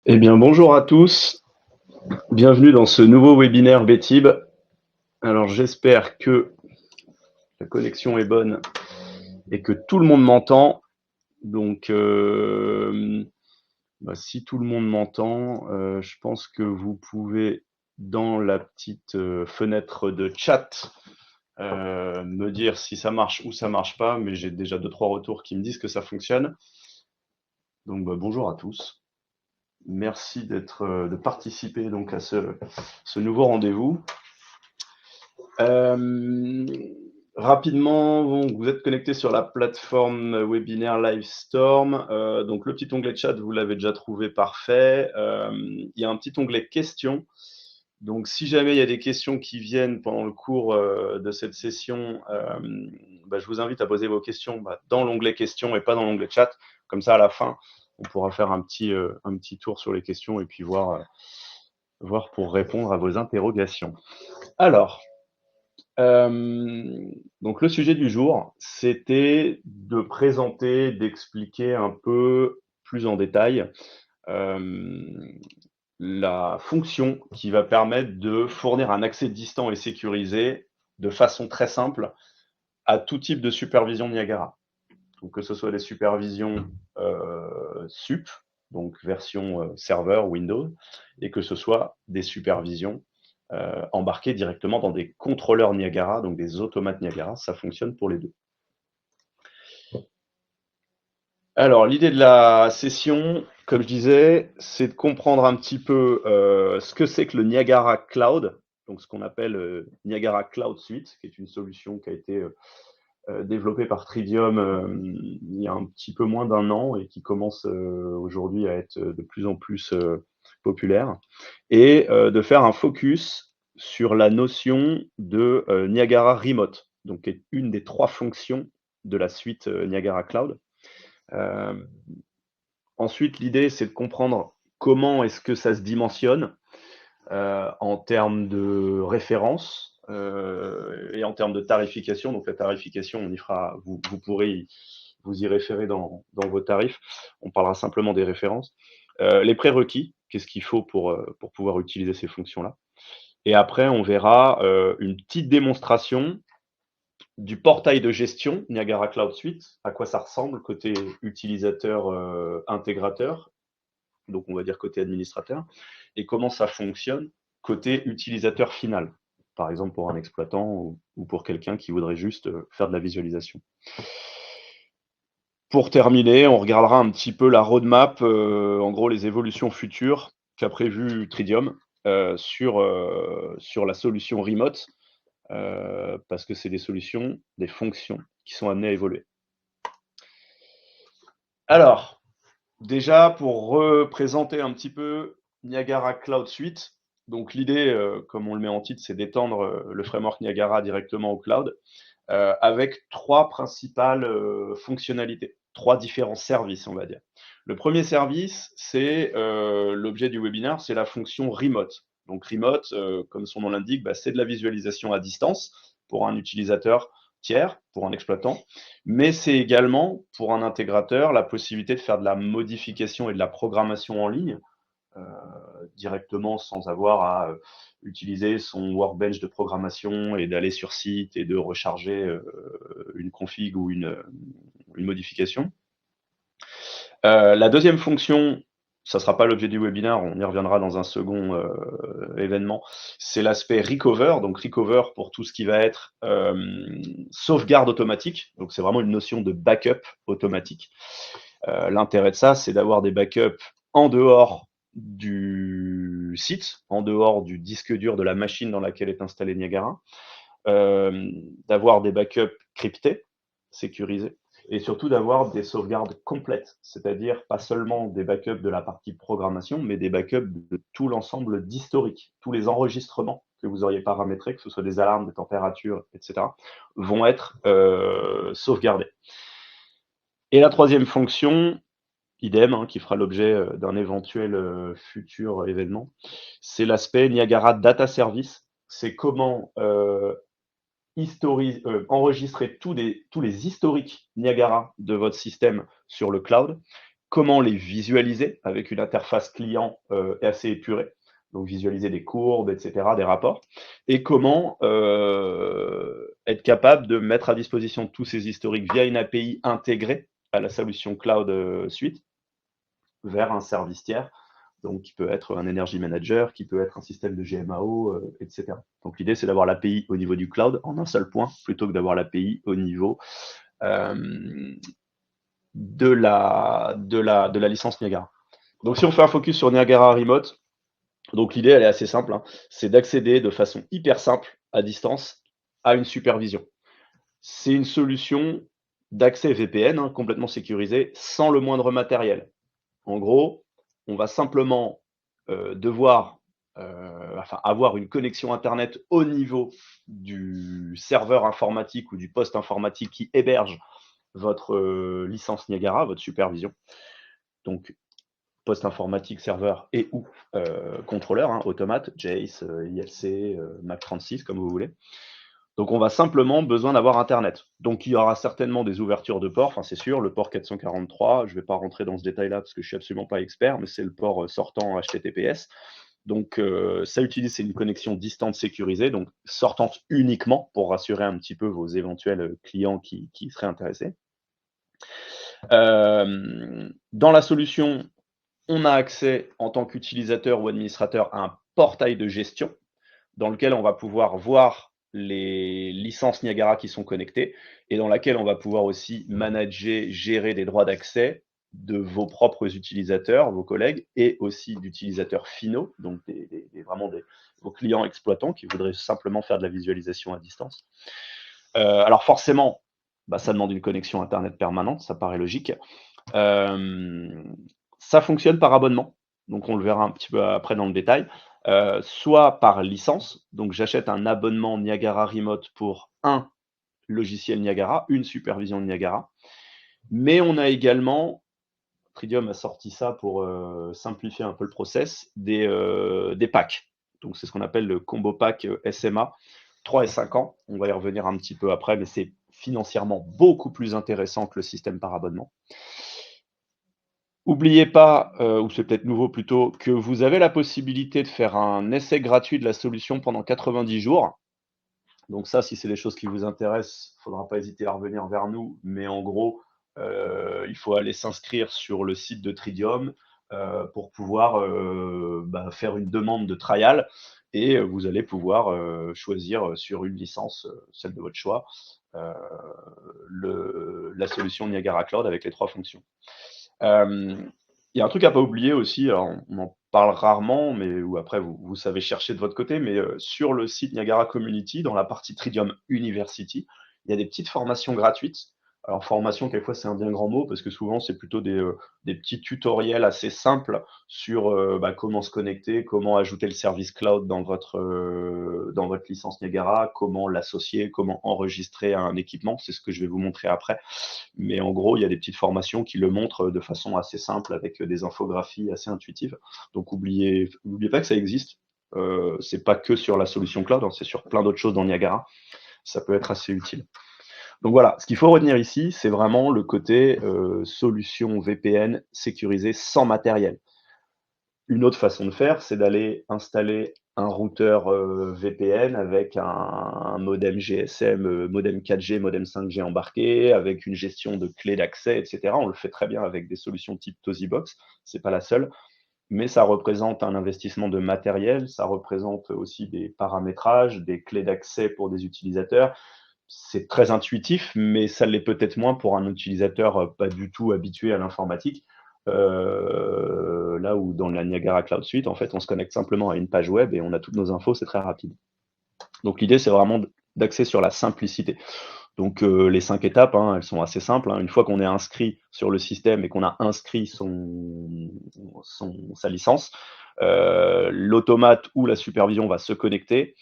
Eh bien, bonjour à tous. Bienvenue dans ce nouveau webinaire BTIB. Alors, j'espère que la connexion est bonne et que tout le monde m'entend. Donc, si tout le monde m'entend, je pense que vous pouvez, dans la petite fenêtre de chat, me dire si ça marche ou ça marche pas. Mais j'ai déjà 2-3 retours qui me disent que ça fonctionne. Donc, bonjour à tous. Merci de participer donc à ce nouveau rendez-vous. Euh, Rapidement, vous êtes connecté sur la plateforme webinaire Livestorm. Donc, le petit onglet chat, vous l'avez déjà trouvé parfait. Il y a un petit onglet questions. Donc, si jamais il y a des questions qui viennent pendant le cours de cette session, je vous invite à poser vos questions dans l'onglet questions et pas dans l'onglet chat. Comme ça, à la fin, on pourra faire un petit tour sur les questions et puis voir pour répondre à vos interrogations. Alors, donc le sujet du jour, c'était de présenter, d'expliquer un peu plus en détail la fonction qui va permettre de fournir un accès distant et sécurisé de façon très simple à tout type de supervision Niagara. Donc que ce soit des supervisions SUP, donc version serveur Windows, et que ce soit des supervisions embarquées directement dans des contrôleurs Niagara, donc des automates Niagara, ça fonctionne pour les deux. Alors, l'idée de la session, comme je disais, c'est de comprendre un petit peu ce que c'est que le Niagara Cloud, donc ce qu'on appelle Niagara Cloud Suite, qui est une solution qui a été développée par Tridium il y a un petit peu moins d'un an et qui commence aujourd'hui à être de plus en plus populaire, et de faire un focus sur la notion de Niagara Remote, donc qui est une des 3 fonctions de la suite Niagara Cloud. Euh, Ensuite, l'idée, c'est de comprendre comment est-ce que ça se dimensionne en termes de référence et en termes de tarification. Donc la tarification, on y fera, vous pourrez vous y référer dans vos tarifs. On parlera simplement des références. Les prérequis, qu'est-ce qu'il faut pour pouvoir utiliser ces fonctions-là. Et après, on verra une petite démonstration du portail de gestion Niagara Cloud Suite, à quoi ça ressemble côté utilisateur intégrateur, donc on va dire côté administrateur, et comment ça fonctionne côté utilisateur final, par exemple pour un exploitant ou pour quelqu'un qui voudrait juste faire de la visualisation. Pour terminer, on regardera un petit peu la roadmap, en gros les évolutions futures qu'a prévu Tridium sur la solution remote, parce que c'est des solutions, des fonctions qui sont amenées à évoluer. Alors, déjà, pour représenter un petit peu Niagara Cloud Suite, donc l'idée, comme on le met en titre, c'est d'étendre le framework Niagara directement au cloud, avec 3 principales fonctionnalités, 3 différents services, on va dire. Le premier service, c'est l'objet du webinaire, c'est la fonction remote. Donc remote, comme son nom l'indique, c'est de la visualisation à distance pour un utilisateur tiers, pour un exploitant, mais c'est également pour un intégrateur la possibilité de faire de la modification et de la programmation en ligne directement sans avoir à utiliser son workbench de programmation et d'aller sur site et de recharger une config ou une modification. La deuxième fonction, ça ne sera pas l'objet du webinaire, on y reviendra dans un second événement, c'est l'aspect recover, donc recover pour tout ce qui va être sauvegarde automatique, donc c'est vraiment une notion de backup automatique. L'intérêt de ça, c'est d'avoir des backups en dehors du site, en dehors du disque dur de la machine dans laquelle est installé Niagara, d'avoir des backups cryptés, sécurisés, et surtout d'avoir des sauvegardes complètes, c'est-à-dire pas seulement des backups de la partie programmation, mais des backups de tout l'ensemble d'historique, tous les enregistrements que vous auriez paramétrés, que ce soit des alarmes, des températures, etc., vont être sauvegardés. Et la troisième fonction, idem, qui fera l'objet d'un éventuel futur événement, c'est l'aspect Niagara Data Service. C'est comment enregistrer tous les historiques Niagara de votre système sur le cloud, comment les visualiser avec une interface client assez épurée, donc visualiser des courbes, etc., des rapports, et comment être capable de mettre à disposition tous ces historiques via une API intégrée à la solution Cloud Suite vers un service tiers, donc qui peut être un Energy Manager, qui peut être un système de GMAO, etc. Donc l'idée, c'est d'avoir l'API au niveau du cloud en un seul point, plutôt que d'avoir l'API au niveau de la licence Niagara. Donc si on fait un focus sur Niagara Remote, donc l'idée elle est assez simple, hein, c'est d'accéder de façon hyper simple à distance à une supervision. C'est une solution d'accès VPN complètement sécurisée sans le moindre matériel. En gros, on va simplement devoir avoir une connexion Internet au niveau du serveur informatique ou du poste informatique qui héberge votre licence Niagara, votre supervision. Donc, poste informatique, serveur et ou contrôleur, automate, Jace, ILC, Mac36, comme vous voulez. Donc, on va simplement besoin d'avoir Internet. Donc, il y aura certainement des ouvertures de ports, c'est sûr, le port 443, je ne vais pas rentrer dans ce détail-là parce que je ne suis absolument pas expert, mais c'est le port sortant HTTPS. Donc, ça utilise, c'est une connexion distante sécurisée, donc sortante uniquement pour rassurer un petit peu vos éventuels clients qui seraient intéressés. Dans la solution, on a accès en tant qu'utilisateur ou administrateur à un portail de gestion dans lequel on va pouvoir voir les licences Niagara qui sont connectées et dans laquelle on va pouvoir aussi manager, gérer des droits d'accès de vos propres utilisateurs, vos collègues, et aussi d'utilisateurs finaux, donc vos clients exploitants qui voudraient simplement faire de la visualisation à distance. Alors forcément, ça demande une connexion Internet permanente, ça paraît logique. Ça fonctionne par abonnement, donc on le verra un petit peu après dans le détail. Soit par licence, donc j'achète un abonnement Niagara Remote pour un logiciel Niagara, une supervision de Niagara. Mais on a également, Tridium a sorti ça pour simplifier un peu le process, des packs. Donc c'est ce qu'on appelle le combo pack SMA, 3 et 5 ans. On va y revenir un petit peu après, mais c'est financièrement beaucoup plus intéressant que le système par abonnement. N'oubliez pas, ou c'est peut-être nouveau plutôt, que vous avez la possibilité de faire un essai gratuit de la solution pendant 90 jours. Donc ça, si c'est des choses qui vous intéressent, il ne faudra pas hésiter à revenir vers nous. Mais en gros, il faut aller s'inscrire sur le site de Tridium pour pouvoir faire une demande de trial. Et vous allez pouvoir choisir sur une licence, celle de votre choix, la solution Niagara Cloud avec les 3 fonctions. Il y a un truc à pas oublier aussi, alors on en parle rarement, mais ou après vous savez chercher de votre côté, mais sur le site Niagara Community, dans la partie Tridium University, il y a des petites formations gratuites. Alors formation, quelquefois c'est un bien grand mot, parce que souvent c'est plutôt des petits tutoriels assez simples sur comment se connecter, comment ajouter le service cloud dans votre licence Niagara, comment l'associer, comment enregistrer un équipement, c'est ce que je vais vous montrer après. Mais en gros, il y a des petites formations qui le montrent de façon assez simple avec des infographies assez intuitives. Donc, n'oubliez pas que ça existe. C'est pas que sur la solution cloud, c'est sur plein d'autres choses dans Niagara. Ça peut être assez utile. Donc voilà, ce qu'il faut retenir ici, c'est vraiment le côté solution VPN sécurisée sans matériel. Une autre façon de faire, c'est d'aller installer un routeur VPN avec un modem GSM, modem 4G, modem 5G embarqué, avec une gestion de clés d'accès, etc. On le fait très bien avec des solutions type Tosibox, c'est pas la seule, mais ça représente un investissement de matériel, ça représente aussi des paramétrages, des clés d'accès pour des utilisateurs. C'est très intuitif, mais ça l'est peut-être moins pour un utilisateur pas du tout habitué à l'informatique. Là où dans la Niagara Cloud Suite, en fait, on se connecte simplement à une page web et on a toutes nos infos, c'est très rapide. Donc l'idée, c'est vraiment d'axer sur la simplicité. Donc les 5 étapes, elles sont assez simples. Une fois qu'on est inscrit sur le système et qu'on a inscrit sa licence, l'automate ou la supervision va se connecter.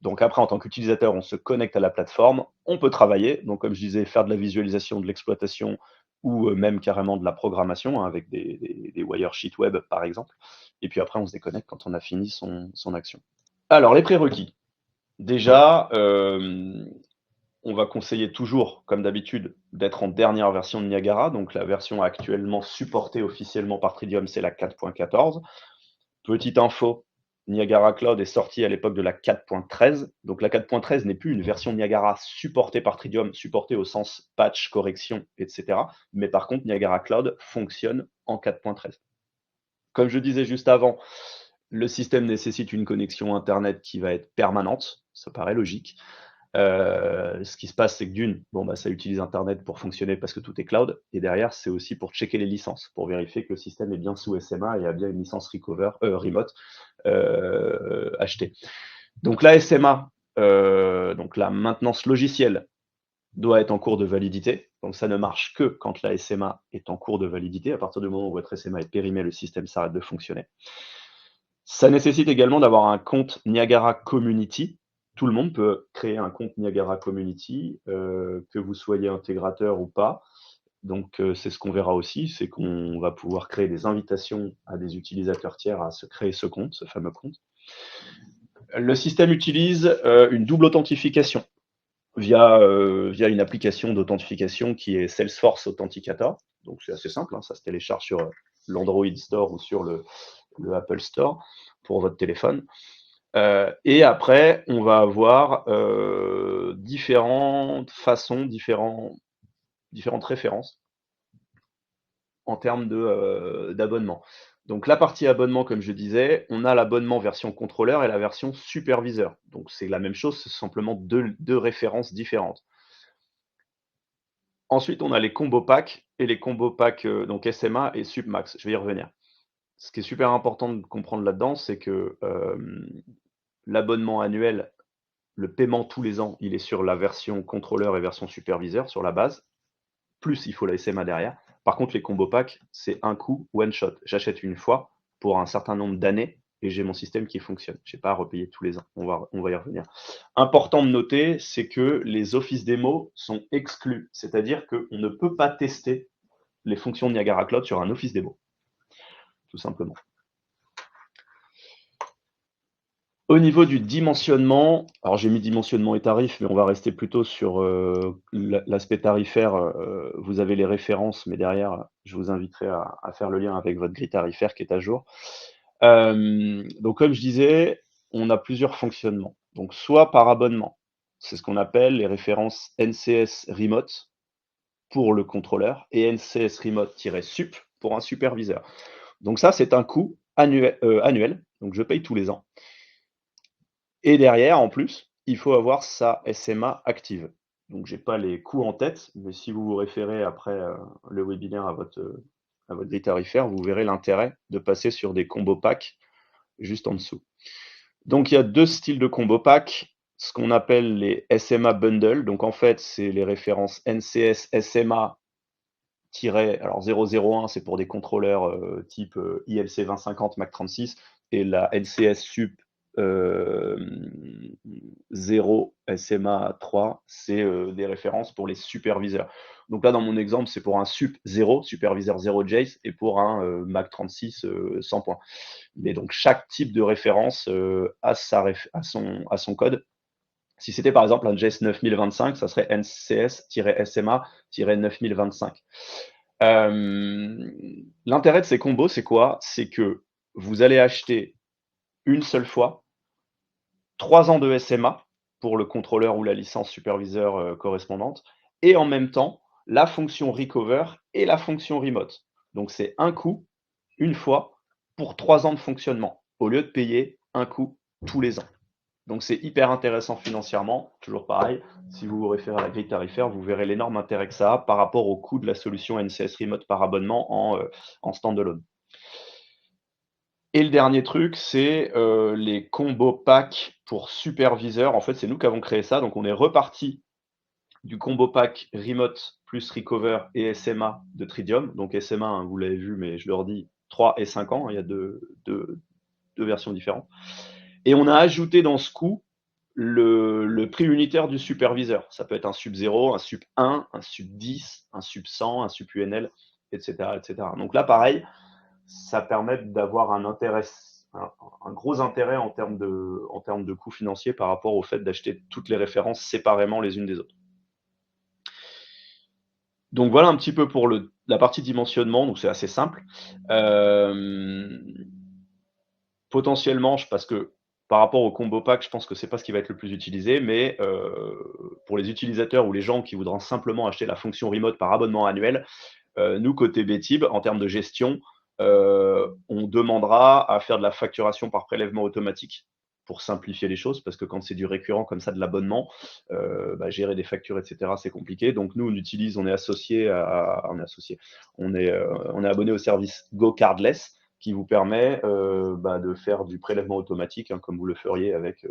Donc après, en tant qu'utilisateur, on se connecte à la plateforme, on peut travailler, donc comme je disais, faire de la visualisation, de l'exploitation ou même carrément de la programmation avec des wiresheets web par exemple. Et puis après, on se déconnecte quand on a fini son action. Alors, les prérequis. Déjà, on va conseiller toujours, comme d'habitude, d'être en dernière version de Niagara. Donc la version actuellement supportée officiellement par Tridium, c'est la 4.14. Petite info, Niagara Cloud est sorti à l'époque de la 4.13. Donc la 4.13 n'est plus une version Niagara supportée par Tridium, supportée au sens patch, correction, etc. Mais par contre, Niagara Cloud fonctionne en 4.13. Comme je disais juste avant, le système nécessite une connexion Internet qui va être permanente, ça paraît logique. Ce qui se passe, c'est que d'une, bon, bah, ça utilise Internet pour fonctionner parce que tout est cloud, et derrière, c'est aussi pour checker les licences, pour vérifier que le système est bien sous SMA et a bien une licence remote achetée. Donc la SMA, donc la maintenance logicielle, doit être en cours de validité. Donc ça ne marche que quand la SMA est en cours de validité. À partir du moment où votre SMA est périmée, le système s'arrête de fonctionner. Ça nécessite également d'avoir un compte Niagara Community. Tout le monde peut créer un compte Niagara Community, que vous soyez intégrateur ou pas. Donc, c'est ce qu'on verra aussi, c'est qu'on va pouvoir créer des invitations à des utilisateurs tiers à se créer ce compte, ce fameux compte. Le système utilise une double authentification via une application d'authentification qui est Salesforce Authenticator. Donc, c'est assez simple, hein, ça se télécharge sur l'Android Store ou sur le Apple Store pour votre téléphone. Et après, on va avoir différentes façons, différentes références en termes d'abonnement. Donc la partie abonnement, comme je disais, on a l'abonnement version contrôleur et la version superviseur. Donc c'est la même chose, c'est simplement deux références différentes. Ensuite, on a les combos packs et les combos packs donc SMA et Submax. Je vais y revenir. Ce qui est super important de comprendre là-dedans, c'est que l'abonnement annuel, le paiement tous les ans, il est sur la version contrôleur et version superviseur, sur la base. Plus il faut la SMA derrière. Par contre, les combos packs, c'est un coup, one shot. J'achète une fois pour un certain nombre d'années et j'ai mon système qui fonctionne. Je n'ai pas à repayer tous les ans. On va y revenir. Important de noter, c'est que les office démos sont exclus. C'est-à-dire qu'on ne peut pas tester les fonctions de Niagara Cloud sur un office démo. Tout simplement. Au niveau du dimensionnement, alors j'ai mis dimensionnement et tarif, mais on va rester plutôt sur l'aspect tarifaire. Vous avez les références, mais derrière, je vous inviterai à faire le lien avec votre grille tarifaire qui est à jour. Donc comme je disais, on a plusieurs fonctionnements. Donc soit par abonnement, c'est ce qu'on appelle les références NCS Remote pour le contrôleur et NCS Remote-sup pour un superviseur. Donc ça, c'est un coût annuel, donc je paye tous les ans. Et derrière, en plus, il faut avoir sa SMA active. Donc, j'ai pas les coûts en tête, mais si vous vous référez après le webinaire à votre grille tarifaire, vous verrez l'intérêt de passer sur des combos packs juste en dessous. Donc, il y a deux styles de combos packs, ce qu'on appelle les SMA bundle. Donc, en fait, c'est les références NCS SMA alors 001, c'est pour des contrôleurs type ILC 2050 Mac 36 et la NCS Sup 0 SMA 3, c'est des références pour les superviseurs. Donc là, dans mon exemple, c'est pour un Sup 0, superviseur 0 Jace, et pour un Mac 36 100 points. Mais donc chaque type de référence a son code. Si c'était par exemple un Jace 9025, ça serait NCS-SMA-9025. L'intérêt de ces combos, c'est quoi? C'est que vous allez acheter une seule fois 3 ans de SMA pour le contrôleur ou la licence superviseur correspondante, et en même temps la fonction recover et la fonction remote. Donc c'est un coup, une fois, pour 3 ans de fonctionnement, au lieu de payer un coup tous les ans. Donc c'est hyper intéressant financièrement, toujours pareil, si vous vous référez à la grille tarifaire, vous verrez l'énorme intérêt que ça a par rapport au coût de la solution NCS Remote par abonnement en standalone. Et le dernier truc, c'est les combos packs pour superviseurs. En fait, c'est nous qui avons créé ça, donc on est reparti du combo pack Remote plus Recover et SMA de Tridium. Donc SMA, hein, vous l'avez vu, mais je le redis, 3 et 5 ans, il y a deux versions différentes. Et on a ajouté dans ce coût le prix unitaire du superviseur. Ça peut être un sub 0, un sub 1, un sub 10, un sub 100, un sub UNL, etc., etc. Donc là, pareil, ça permet d'avoir un gros intérêt en termes de coûts financiers par rapport au fait d'acheter toutes les références séparément les unes des autres. Donc voilà un petit peu pour la partie dimensionnement, donc c'est assez simple. Hem, Potentiellement, parce que par rapport au combo pack, je pense que c'est pas ce qui va être le plus utilisé, mais pour les utilisateurs ou les gens qui voudront simplement acheter la fonction remote par abonnement annuel, nous, côté Betib, en termes de gestion, on demandera à faire de la facturation par prélèvement automatique pour simplifier les choses, parce que quand c'est du récurrent comme ça, de l'abonnement, gérer des factures, et cetera, c'est compliqué. Donc nous, on est associé on est abonné au service Go Cardless, qui vous permet de faire du prélèvement automatique, hein, comme vous le feriez avec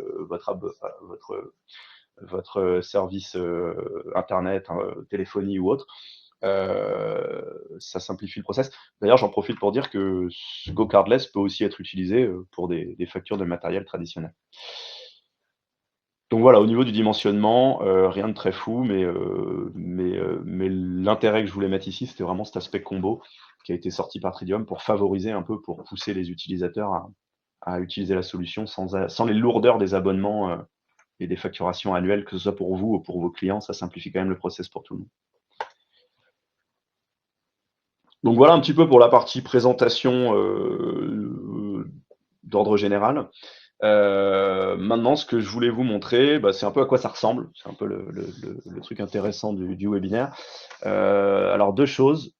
votre service internet, hein, téléphonie ou autre. Ça simplifie le process. D'ailleurs, j'en profite pour dire que Go Cardless peut aussi être utilisé pour des factures de matériel traditionnel. Donc voilà, au niveau du dimensionnement, rien de très fou, mais l'intérêt que je voulais mettre ici, c'était vraiment cet aspect combo qui a été sorti par Tridium pour favoriser un peu, pour pousser les utilisateurs à utiliser la solution sans les lourdeurs des abonnements et des facturations annuelles, que ce soit pour vous ou pour vos clients. Ça simplifie quand même le process pour tout le monde. Donc voilà un petit peu pour la partie présentation d'ordre général. Maintenant, ce que je voulais vous montrer, c'est un peu à quoi ça ressemble. C'est un peu le truc intéressant du webinaire. Alors, deux choses,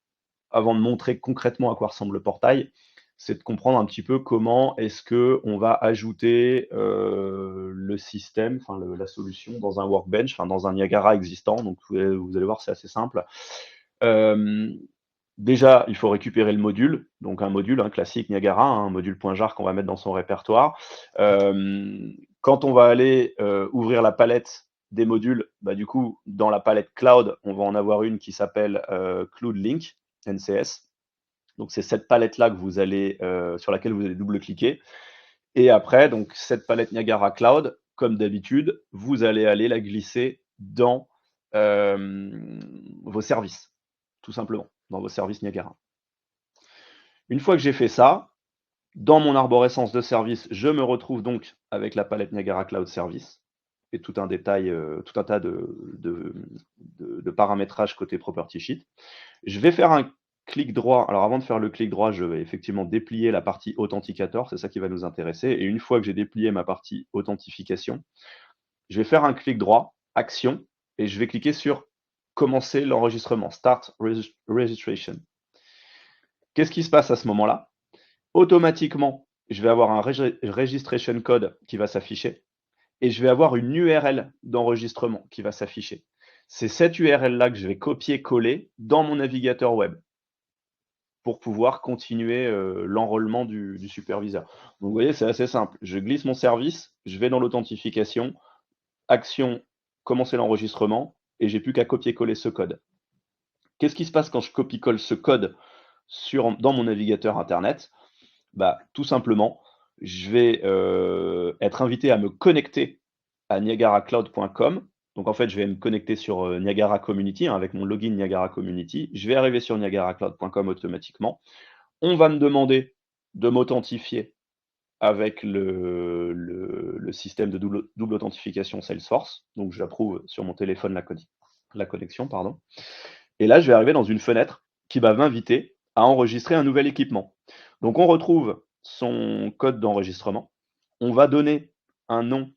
avant de montrer concrètement à quoi ressemble le portail, c'est de comprendre un petit peu comment est-ce qu'on va ajouter le système, enfin la solution dans un workbench, enfin dans un Niagara existant. Donc, vous allez voir, c'est assez simple. Déjà, il faut récupérer le module, donc un module, classique Niagara, un module .jar qu'on va mettre dans son répertoire. Quand on va aller ouvrir la palette des modules, du coup, dans la palette cloud, on va en avoir une qui s'appelle Cloud Link, NCS. Donc c'est cette palette-là que vous allez, sur laquelle vous allez double-cliquer. Et après, donc cette palette Niagara Cloud, comme d'habitude, vous allez aller la glisser dans vos services, tout simplement, dans vos services Niagara. Une fois que j'ai fait ça, dans mon arborescence de services, je me retrouve donc avec la palette Niagara Cloud Service et tout un tas de paramétrages côté Property Sheet. Je vais faire un clic droit. Alors avant de faire le clic droit, je vais effectivement déplier la partie Authenticator, c'est ça qui va nous intéresser. Et une fois que j'ai déplié ma partie authentification, je vais faire un clic droit, Action, et je vais cliquer sur Commencer l'enregistrement, Start Registration. Qu'est-ce qui se passe à ce moment-là? Automatiquement, je vais avoir un registration code qui va s'afficher et je vais avoir une URL d'enregistrement qui va s'afficher. C'est cette URL-là que je vais copier-coller dans mon navigateur web pour pouvoir continuer l'enrôlement du superviseur. Donc vous voyez, c'est assez simple. Je glisse mon service, je vais dans l'authentification, action, commencer l'enregistrement, et j'ai plus qu'à copier-coller ce code. Qu'est-ce qui se passe quand je copie-colle ce code dans mon navigateur Internet? Tout simplement, je vais être invité à me connecter à niagaracloud.com. Donc en fait, je vais me connecter sur Niagara Community, avec mon login Niagara Community. Je vais arriver sur niagaracloud.com automatiquement. On va me demander de m'authentifier avec le système de double authentification Salesforce. Donc j'approuve sur mon téléphone la connexion, pardon. Et là, je vais arriver dans une fenêtre qui va m'inviter à enregistrer un nouvel équipement. Donc on retrouve son code d'enregistrement. On va donner un nom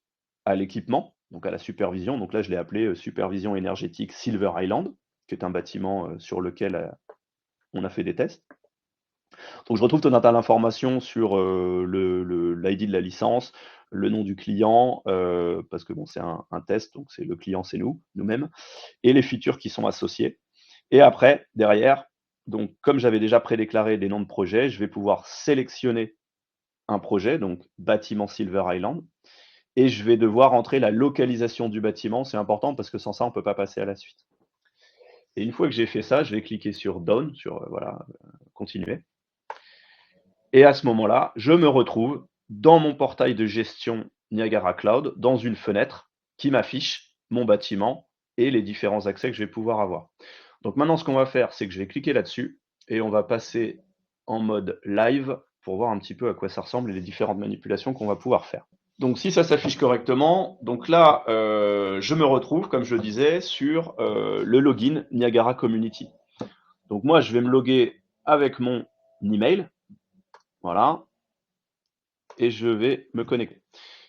à l'équipement, donc à la supervision. Donc là, je l'ai appelé Supervision énergétique Silver Island, qui est un bâtiment sur lequel on a fait des tests. Donc je retrouve tout un tas d'informations sur l'ID de la licence, le nom du client, parce que bon, c'est un test, donc c'est le client, c'est nous-mêmes, et les features qui sont associées. Et après, derrière, donc comme j'avais déjà prédéclaré des noms de projets, je vais pouvoir sélectionner un projet, donc bâtiment Silver Island, et je vais devoir entrer la localisation du bâtiment. C'est important parce que sans ça, on ne peut pas passer à la suite. Et une fois que j'ai fait ça, je vais cliquer sur Done, sur continuer. Et à ce moment-là, je me retrouve dans mon portail de gestion Niagara Cloud, dans une fenêtre qui m'affiche mon bâtiment et les différents accès que je vais pouvoir avoir. Donc maintenant, ce qu'on va faire, c'est que je vais cliquer là-dessus et on va passer en mode live pour voir un petit peu à quoi ça ressemble et les différentes manipulations qu'on va pouvoir faire. Donc si ça s'affiche correctement, donc là, je me retrouve, comme je le disais, sur le login Niagara Community. Donc moi, je vais me loguer avec mon email, voilà, et je vais me connecter.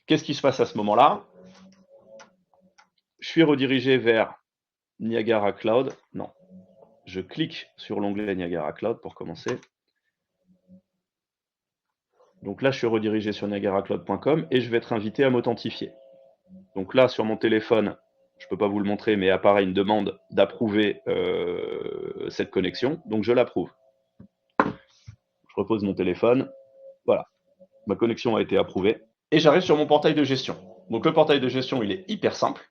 Qu'est-ce qui se passe à ce moment-là? Je suis redirigé vers Niagara Cloud. Non, je clique sur l'onglet Niagara Cloud pour commencer. Donc là, je suis redirigé sur niagaracloud.com et je vais être invité à m'authentifier. Donc là, sur mon téléphone, je ne peux pas vous le montrer, mais apparaît une demande d'approuver cette connexion. Donc je l'approuve. Je repose mon téléphone. Voilà, ma connexion a été approuvée. Et j'arrive sur mon portail de gestion. Donc le portail de gestion, il est hyper simple.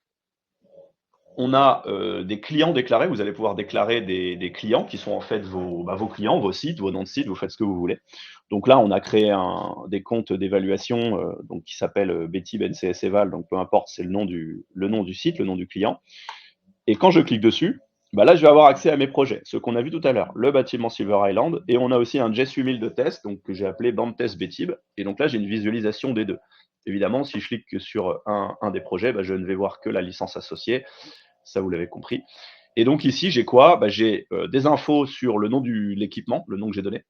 On a des clients déclarés. Vous allez pouvoir déclarer des clients qui sont en fait vos clients, vos sites, vos noms de sites. Vous faites ce que vous voulez. Donc là, on a créé des comptes d'évaluation donc qui s'appellent Betib NCS Eval. Donc peu importe, c'est le nom du site, le nom du client. Et quand je clique dessus, bah là, je vais avoir accès à mes projets, ce qu'on a vu tout à l'heure, le bâtiment Silver Island, et on a aussi un Jet 8000 de test, donc que j'ai appelé Band Test Betib, et donc là, j'ai une visualisation des deux. Évidemment, si je clique sur un des projets, bah, je ne vais voir que la licence associée, ça vous l'avez compris. Et donc ici, j'ai quoi? Bah, j'ai des infos sur le nom de l'équipement, le nom que j'ai donné.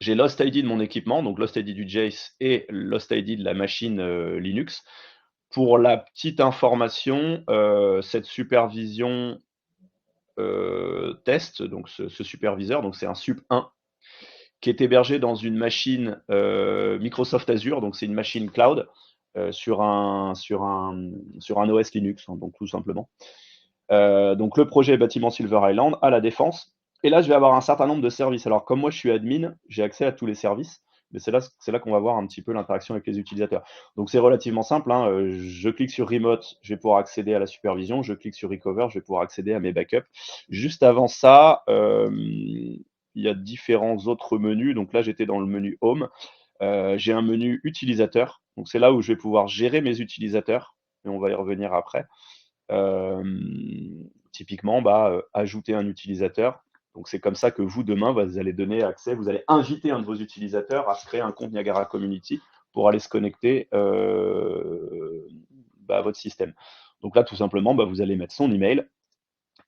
J'ai Lost ID de mon équipement, donc Lost ID du Jace et Lost ID de la machine Linux. Pour la petite information, cette supervision test, donc ce superviseur, donc c'est un sup 1 qui est hébergé dans une machine Microsoft Azure, donc c'est une machine cloud sur un OS Linux, hein, donc tout simplement. Donc le projet bâtiment Silver Island à la défense. Et là, je vais avoir un certain nombre de services. Alors comme moi, je suis admin, j'ai accès à tous les services. Mais c'est là qu'on va voir un petit peu l'interaction avec les utilisateurs. Donc c'est relativement simple, hein. Je clique sur Remote, je vais pouvoir accéder à la supervision. Je clique sur Recover, je vais pouvoir accéder à mes backups. Juste avant ça, il y a différents autres menus. Donc là, j'étais dans le menu Home. J'ai un menu utilisateur. Donc c'est là où je vais pouvoir gérer mes utilisateurs. Et on va y revenir après. Typiquement, ajouter un utilisateur. Donc c'est comme ça que vous, demain, vous allez donner accès, vous allez inviter un de vos utilisateurs à se créer un compte Niagara Community pour aller se connecter à votre système. Donc là, tout simplement, vous allez mettre son email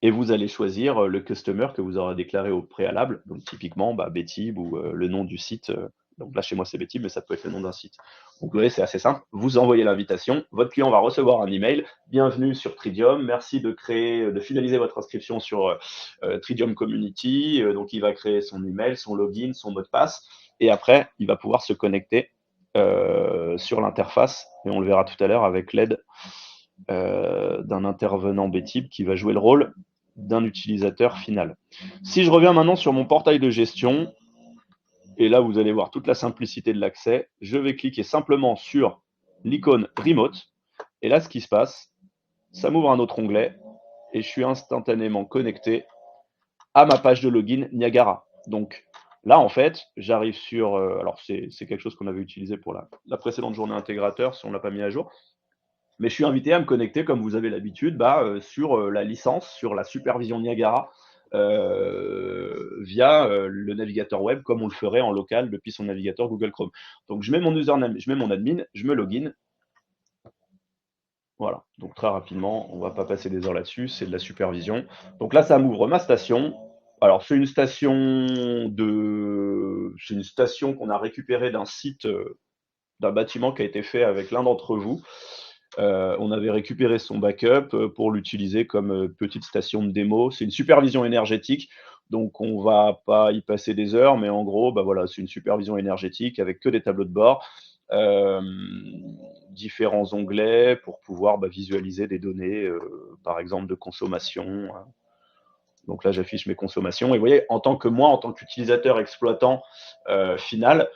et vous allez choisir le customer que vous aurez déclaré au préalable. Donc typiquement, Betib ou le nom du site. Donc là, chez moi, c'est Betib, mais ça peut être le nom d'un site. Donc vous voyez, c'est assez simple. Vous envoyez l'invitation, votre client va recevoir un email. Bienvenue sur Tridium. Merci de finaliser votre inscription sur Tridium Community. Donc il va créer son email, son login, son mot de passe. Et après, il va pouvoir se connecter sur l'interface. Et on le verra tout à l'heure avec l'aide d'un intervenant Betib qui va jouer le rôle d'un utilisateur final. Si je reviens maintenant sur mon portail de gestion, et là vous allez voir toute la simplicité de l'accès, je vais cliquer simplement sur l'icône Remote, et là ce qui se passe, ça m'ouvre un autre onglet, et je suis instantanément connecté à ma page de login Niagara. Donc là en fait, j'arrive sur, alors c'est quelque chose qu'on avait utilisé pour la précédente journée intégrateur, si on ne l'a pas mis à jour, mais je suis invité à me connecter, comme vous avez l'habitude, sur la licence, sur la supervision Niagara, via le navigateur web, comme on le ferait en local depuis son navigateur Google Chrome. Donc je mets mon username, je mets mon admin, je me login. Voilà, donc très rapidement, on ne va pas passer des heures là-dessus, c'est de la supervision. Donc là, ça m'ouvre ma station. Alors c'est une station qu'on a récupérée d'un site, d'un bâtiment qui a été fait avec l'un d'entre vous. On avait récupéré son backup pour l'utiliser comme petite station de démo. C'est une supervision énergétique, donc on va pas y passer des heures, mais en gros, voilà, c'est une supervision énergétique avec que des tableaux de bord, différents onglets pour pouvoir visualiser des données, par exemple de consommation. Donc là, j'affiche mes consommations. Et vous voyez, en tant qu'utilisateur exploitant final,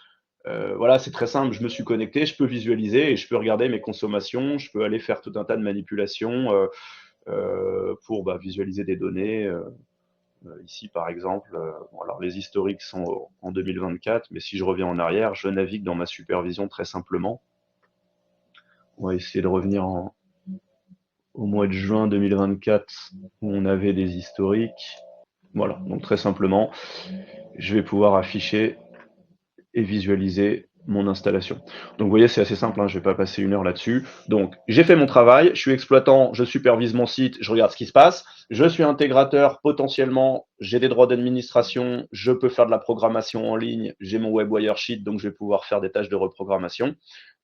voilà, c'est très simple, je me suis connecté, je peux visualiser et je peux regarder mes consommations, je peux aller faire tout un tas de manipulations pour visualiser des données. Ici, par exemple, alors les historiques sont en 2024, mais si je reviens en arrière, je navigue dans ma supervision très simplement. On va essayer de revenir au mois de juin 2024 où on avait des historiques. Voilà, donc très simplement, je vais pouvoir afficher et visualiser mon installation. Donc vous voyez, c'est assez simple, hein, je ne vais pas passer 1 heure là-dessus. Donc j'ai fait mon travail, je suis exploitant, je supervise mon site, je regarde ce qui se passe. Je suis intégrateur, potentiellement, j'ai des droits d'administration, je peux faire de la programmation en ligne, j'ai mon WebWire Sheet, donc je vais pouvoir faire des tâches de reprogrammation.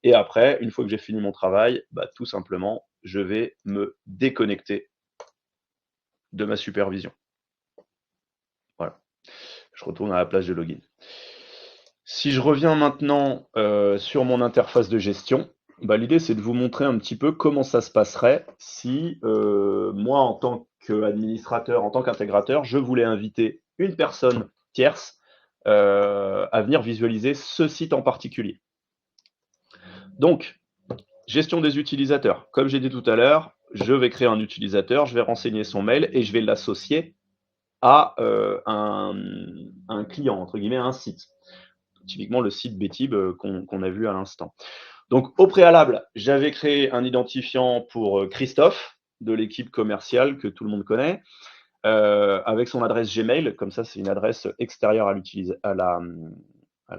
Et après, une fois que j'ai fini mon travail, bah, tout simplement, je vais me déconnecter de ma supervision. Voilà, je retourne à la plage de login. Si je reviens maintenant sur mon interface de gestion, bah, l'idée c'est de vous montrer un petit peu comment ça se passerait si moi en tant qu'administrateur, en tant qu'intégrateur, je voulais inviter une personne tierce à venir visualiser ce site en particulier. Donc, gestion des utilisateurs. Comme j'ai dit tout à l'heure, je vais créer un utilisateur, je vais renseigner son mail et je vais l'associer à un client, entre guillemets, à un site. Typiquement le site Betib qu'on a vu à l'instant. Donc au préalable, j'avais créé un identifiant pour Christophe de l'équipe commerciale que tout le monde connaît, avec son adresse Gmail. Comme ça, c'est une adresse extérieure à la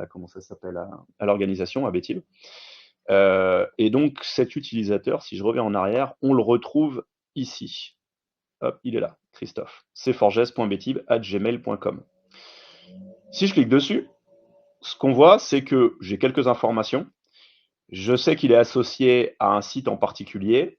comment ça s'appelle, à l'organisation, à Betib. Et donc cet utilisateur, si je reviens en arrière, on le retrouve ici. Hop, il est là, Christophe. cforges.betib@gmail.com. Si je clique dessus, ce qu'on voit, c'est que j'ai quelques informations. Je sais qu'il est associé à un site en particulier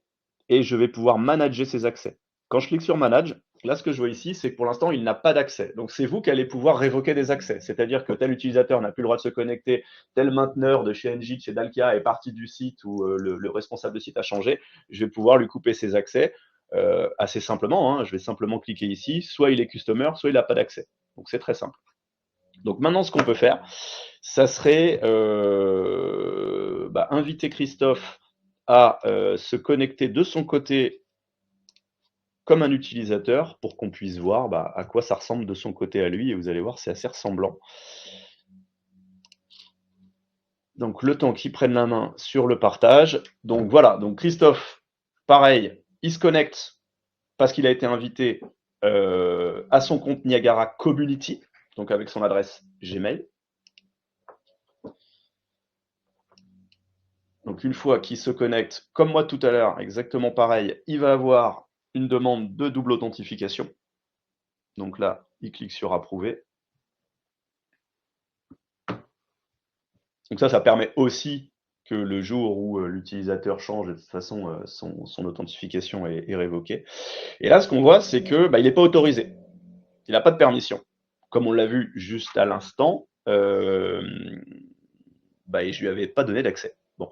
et je vais pouvoir manager ses accès. Quand je clique sur Manage, là, ce que je vois ici, c'est que pour l'instant, il n'a pas d'accès. Donc, c'est vous qui allez pouvoir révoquer des accès. C'est-à-dire que tel utilisateur n'a plus le droit de se connecter, tel mainteneur de chez Engie, de chez Dalkia est parti du site ou le responsable de site a changé. Je vais pouvoir lui couper ses accès assez simplement. Hein. Je vais simplement cliquer ici. Soit il est customer, soit il n'a pas d'accès. Donc, c'est très simple. Donc maintenant, ce qu'on peut faire, ça serait inviter Christophe à se connecter de son côté comme un utilisateur pour qu'on puisse voir à quoi ça ressemble de son côté à lui. Et vous allez voir, c'est assez ressemblant. Donc le temps qu'il prenne la main sur le partage. Donc voilà, donc Christophe, pareil, il se connecte parce qu'il a été invité à son compte Niagara Community, donc avec son adresse Gmail. Donc une fois qu'il se connecte, comme moi tout à l'heure, exactement pareil, il va avoir une demande de double authentification. Donc là, il clique sur approuver. Donc ça permet aussi que le jour où l'utilisateur change, de toute façon, son authentification est révoquée. Et là, ce qu'on voit, c'est que il n'est pas autorisé. Il n'a pas de permission. Comme on l'a vu juste à l'instant, je ne lui avais pas donné d'accès. Bon.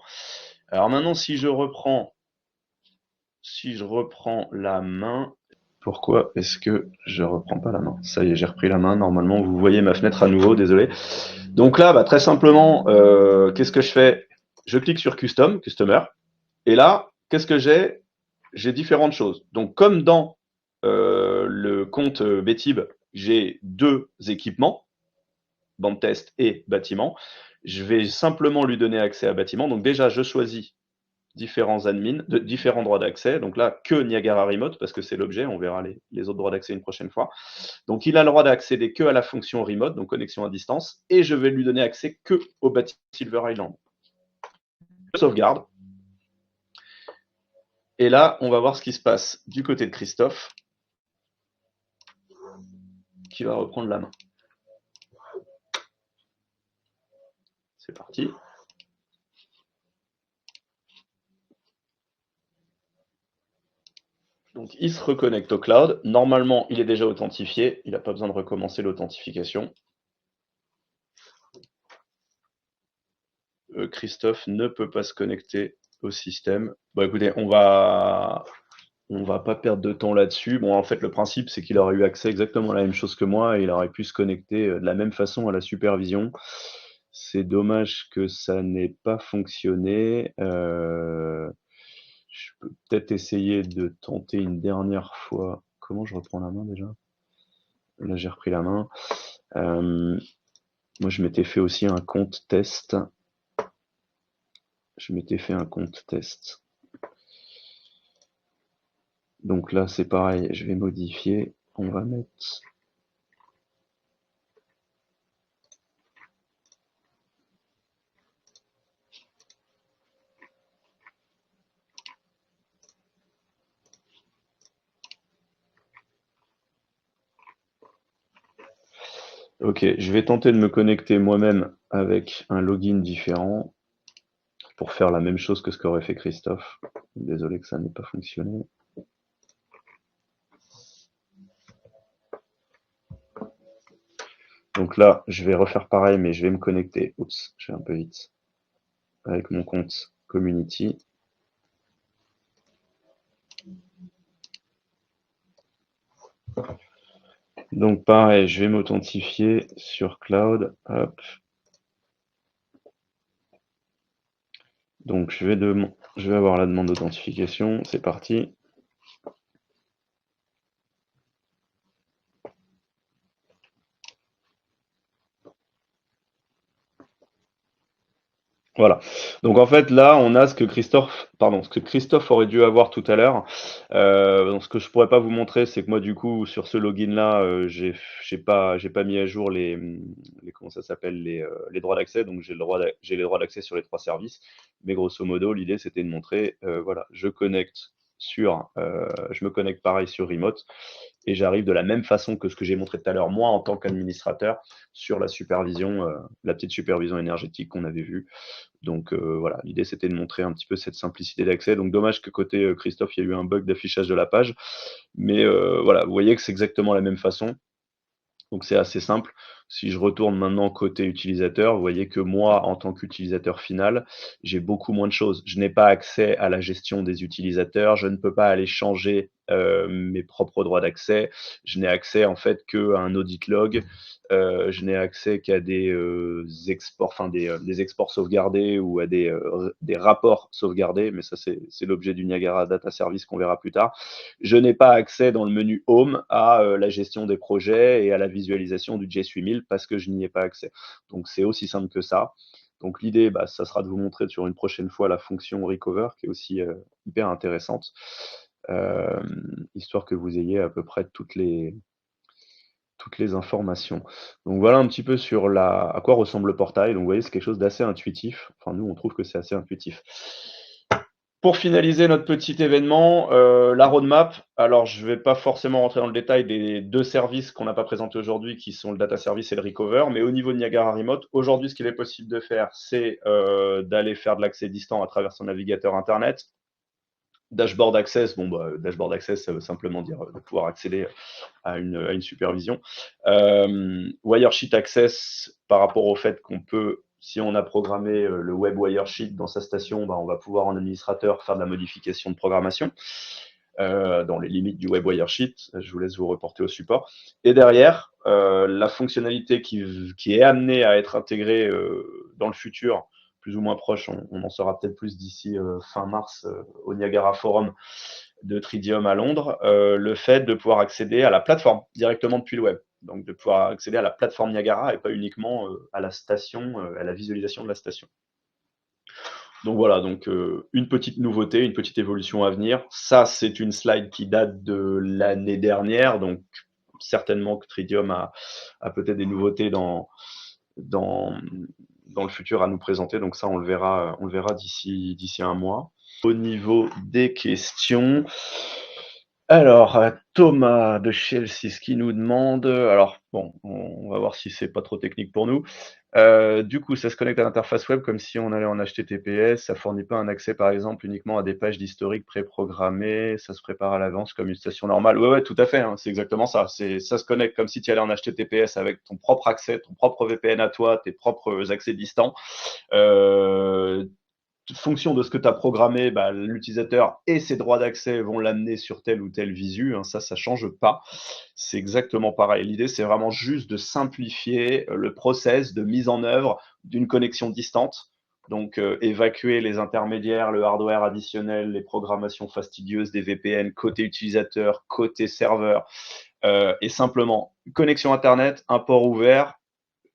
Alors maintenant, si je reprends la main, pourquoi est-ce que je reprends pas la main? Ça y est, j'ai repris la main. Normalement, vous voyez ma fenêtre à nouveau, désolé. Donc là, très simplement, qu'est-ce que je fais? Je clique sur Custom, Customer, et là, qu'est-ce que j'ai? J'ai différentes choses. Donc comme dans le compte Betib, j'ai 2 équipements, bande test et bâtiment. Je vais simplement lui donner accès à bâtiment. Donc déjà, je choisis différents admins, différents droits d'accès. Donc là, que Niagara Remote, parce que c'est l'objet, on verra les autres droits d'accès une prochaine fois. Donc il a le droit d'accéder que à la fonction remote, donc connexion à distance, et je vais lui donner accès que au bâtiment Silver Island. Je sauvegarde. Et là, on va voir ce qui se passe du côté de Christophe, qui va reprendre la main. C'est parti. Donc il se reconnecte au cloud. Normalement, il est déjà authentifié. Il n'a pas besoin de recommencer l'authentification. Christophe ne peut pas se connecter au système. Bon, écoutez, on va pas perdre de temps là-dessus. Bon, en fait, le principe, c'est qu'il aurait eu accès exactement à la même chose que moi et il aurait pu se connecter de la même façon à la supervision. C'est dommage que ça n'ait pas fonctionné. Je peux peut-être essayer de tenter une dernière fois. Comment je reprends la main déjà? Là, j'ai repris la main. Moi, je m'étais fait aussi un compte test. Donc là, c'est pareil, je vais modifier. On va mettre Ok, je vais tenter de me connecter moi-même avec un login différent pour faire la même chose que ce qu'aurait fait Christophe. Désolé que ça n'ait pas fonctionné. Donc là, je vais refaire pareil, mais je vais me connecter. Oups, je vais un peu vite. Avec mon compte Community. Donc pareil, je vais m'authentifier sur Cloud. Hop. Donc je vais avoir la demande d'authentification. C'est parti. Voilà. Donc en fait là, on a ce que Christophe aurait dû avoir tout à l'heure. Donc ce que je pourrais pas vous montrer, c'est que moi du coup sur ce login là, j'ai pas mis à jour les comment ça s'appelle les droits d'accès. Donc j'ai les droits d'accès sur les 3 services. Mais grosso modo, l'idée c'était de montrer, voilà, je me connecte pareil sur Remote et j'arrive de la même façon que ce que j'ai montré tout à l'heure moi en tant qu'administrateur sur la supervision, la petite supervision énergétique qu'on avait vue. Donc voilà, l'idée c'était de montrer un petit peu cette simplicité d'accès. Donc dommage que côté Christophe, il y a eu un bug d'affichage de la page. Mais voilà, vous voyez que c'est exactement la même façon. Donc c'est assez simple. Si je retourne maintenant côté utilisateur, vous voyez que moi, en tant qu'utilisateur final, j'ai beaucoup moins de choses. Je n'ai pas accès à la gestion des utilisateurs, je ne peux pas aller changer mes propres droits d'accès. Je n'ai accès en fait qu'à un audit log. Je n'ai accès qu'à des exports, enfin des exports sauvegardés ou à des rapports sauvegardés, mais ça c'est l'objet du Niagara Data Service qu'on verra plus tard. Je n'ai pas accès dans le menu Home à la gestion des projets et à la visualisation du J8000 parce que je n'y ai pas accès. Donc c'est aussi simple que ça. Donc l'idée, bah, ça sera de vous montrer sur une prochaine fois la fonction Recover qui est aussi hyper intéressante, euh, histoire que vous ayez à peu près toutes les informations. Donc voilà un petit peu sur à quoi ressemble le portail. Donc vous voyez, c'est quelque chose d'assez intuitif. Enfin, nous, on trouve que c'est assez intuitif. Pour finaliser notre petit événement, la roadmap. Alors, je ne vais pas forcément rentrer dans le détail des 2 services qu'on n'a pas présentés aujourd'hui, qui sont le data service et le recover. Mais au niveau de Niagara Remote, aujourd'hui, ce qu'il est possible de faire, c'est d'aller faire de l'accès distant à travers son navigateur Internet. Dashboard Access, bon, bah, Dashboard Access, ça veut simplement dire de pouvoir accéder à une supervision. Wiresheet Access, par rapport au fait qu'on peut, si on a programmé le web Wiresheet dans sa station, bah, on va pouvoir en administrateur faire de la modification de programmation dans les limites du web Wiresheet. Je vous laisse vous reporter au support. Et derrière, la fonctionnalité qui est amenée à être intégrée dans le futur, plus ou moins proche, on en saura peut-être plus d'ici fin mars au Niagara Forum de Tridium à Londres, le fait de pouvoir accéder à la plateforme directement depuis le web. Donc de pouvoir accéder à la plateforme Niagara et pas uniquement à la station, à la visualisation de la station. Donc voilà, donc une petite nouveauté, une petite évolution à venir. Ça, c'est une slide qui date de l'année dernière, donc certainement que Tridium a peut-être des nouveautés dans, dans le futur à nous présenter. Donc ça, on le verra d'ici un mois. Au niveau des questions, alors Thomas de Chelsea, ce qui nous demande, alors bon, on va voir si c'est pas trop technique pour nous. Du coup, ça se connecte à l'interface web comme si on allait en HTTPS. Ça fournit pas un accès, par exemple, uniquement à des pages d'historique préprogrammées. Ça se prépare à l'avance comme une station normale. Ouais, tout à fait. Hein, c'est exactement ça. Ça se connecte comme si tu allais en HTTPS avec ton propre accès, ton propre VPN à toi, tes propres accès distants. Fonction de ce que tu as programmé, bah, l'utilisateur et ses droits d'accès vont l'amener sur telle ou telle visu. Hein, ça change pas. C'est exactement pareil. L'idée, c'est vraiment juste de simplifier le process de mise en œuvre d'une connexion distante. Donc, évacuer les intermédiaires, le hardware additionnel, les programmations fastidieuses des VPN côté utilisateur, côté serveur, et simplement connexion Internet, un port ouvert,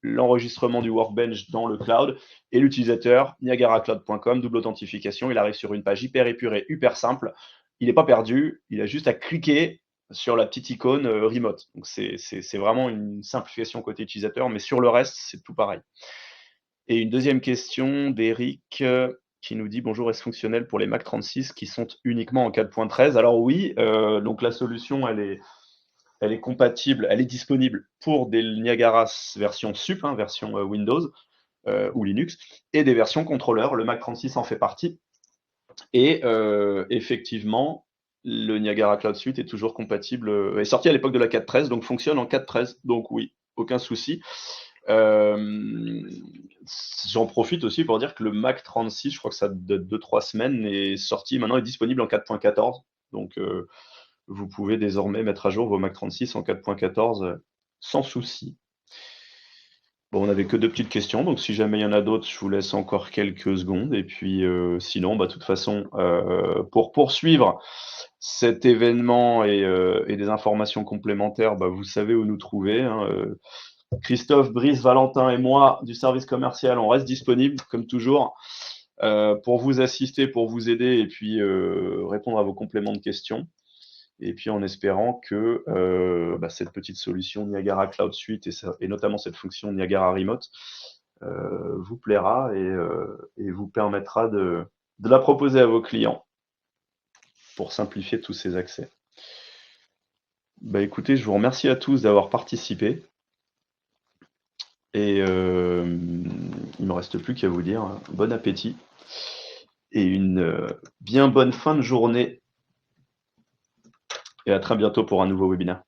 l'enregistrement du workbench dans le cloud et l'utilisateur niagaracloud.com, double authentification, il arrive sur une page hyper épurée, hyper simple, il n'est pas perdu, il a juste à cliquer sur la petite icône remote. Donc c'est vraiment une simplification côté utilisateur, mais sur le reste, c'est tout pareil. Et une deuxième question d'Eric qui nous dit bonjour, est-ce fonctionnel pour les Mac 36 qui sont uniquement en 4.13? Alors oui, donc la solution, elle est elle est compatible, elle est disponible pour des Niagara version sup, hein, version Windows ou Linux, et des versions contrôleurs. Le Mac 36 en fait partie. Et effectivement, le Niagara Cloud Suite est toujours compatible, est sorti à l'époque de la 4.13, donc fonctionne en 4.13. Donc oui, aucun souci. J'en profite aussi pour dire que le Mac 36, je crois que ça date de 2-3 semaines, est sorti, maintenant est disponible en 4.14. Donc vous pouvez désormais mettre à jour vos Mac 36 en 4.14 sans souci. Bon, on n'avait que deux petites questions, donc si jamais il y en a d'autres, je vous laisse encore quelques secondes. Et puis sinon, bah, de toute façon, pour poursuivre cet événement et des informations complémentaires, bah, vous savez où nous trouver, hein, Christophe, Brice, Valentin et moi du service commercial, on reste disponible comme toujours pour vous assister, pour vous aider et puis répondre à vos compléments de questions. Et puis en espérant que bah, cette petite solution Niagara Cloud Suite et notamment cette fonction Niagara Remote vous plaira et vous permettra de la proposer à vos clients pour simplifier tous ces accès. Bah, écoutez, je vous remercie à tous d'avoir participé. Et il ne me reste plus qu'à vous dire bon appétit et une bien bonne fin de journée. Et à très bientôt pour un nouveau webinaire.